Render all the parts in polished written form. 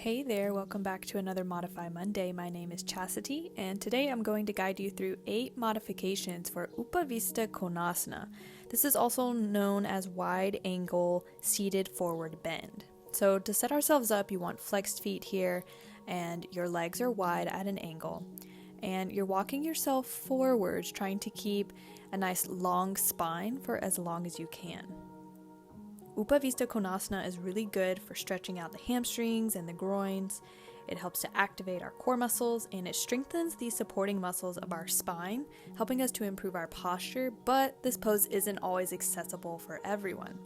Hey there, welcome back to another Modify Monday. My name is Chasity, and today I'm going to guide you through 8 modifications for Upavistha Konasana. This is also known as wide angle seated forward bend. So to set ourselves up, you want flexed feet here, and your legs are wide at an angle. And you're walking yourself forwards, trying to keep a nice long spine for as long as you can. Upavistha Konasana is really good for stretching out the hamstrings and the groins. It helps to activate our core muscles, and it strengthens the supporting muscles of our spine, helping us to improve our posture, but this pose isn't always accessible for everyone.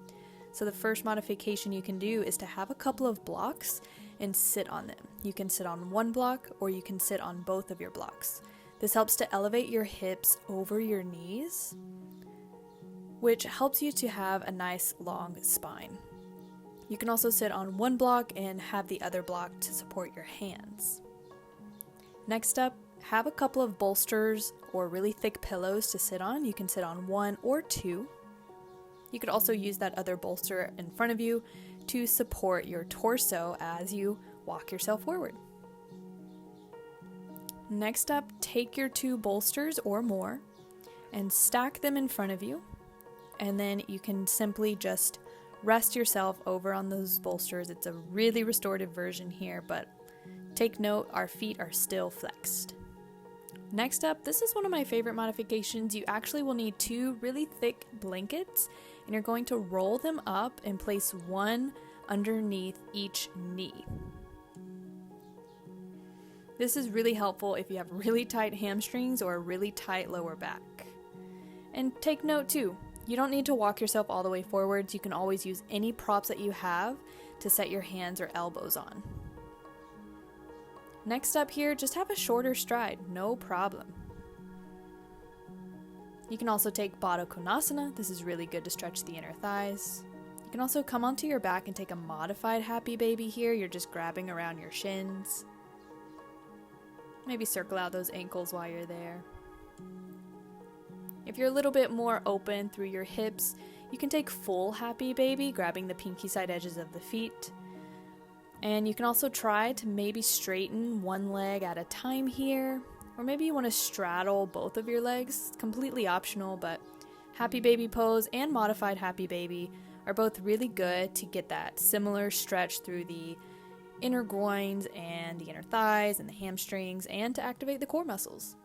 So the first modification you can do is to have a couple of blocks and sit on them. You can sit on one block or you can sit on both of your blocks. This helps to elevate your hips over your knees, which helps you to have a nice long spine. You can also sit on one block and have the other block to support your hands. Next up, have a couple of bolsters or really thick pillows to sit on. You can sit on one or two. You could also use that other bolster in front of you to support your torso as you walk yourself forward. Next up, take your 2 bolsters or more and stack them in front of you. And then you can simply just rest yourself over on those bolsters. It's a really restorative version here, but take note, our feet are still flexed. Next up, this is one of my favorite modifications. You actually will need 2 really thick blankets, and you're going to roll them up and place one underneath each knee. This is really helpful if you have really tight hamstrings or a really tight lower back. And take note too, you don't need to walk yourself all the way forwards. You can always use any props that you have to set your hands or elbows on. Next up here, just have a shorter stride, no problem. You can also take Baddha Konasana. This is really good to stretch the inner thighs. You can also come onto your back and take a modified happy baby here. You're just grabbing around your shins. Maybe circle out those ankles while you're there. If you're a little bit more open through your hips, you can take full happy baby, grabbing the pinky side edges of the feet. And you can also try to maybe straighten one leg at a time here, or maybe you want to straddle both of your legs. It's completely optional, but happy baby pose and modified happy baby are both really good to get that similar stretch through the inner groins and the inner thighs and the hamstrings, and to activate the core muscles.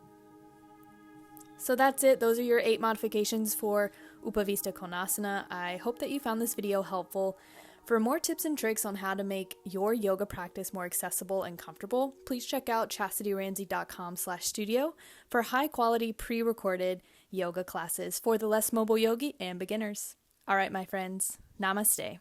So that's it. Those are your 8 modifications for Upavistha Konasana. I hope that you found this video helpful. For more tips and tricks on how to make your yoga practice more accessible and comfortable, please check out chastityramsey.com/studio for high quality pre-recorded yoga classes for the less mobile yogi and beginners. All right, my friends, namaste.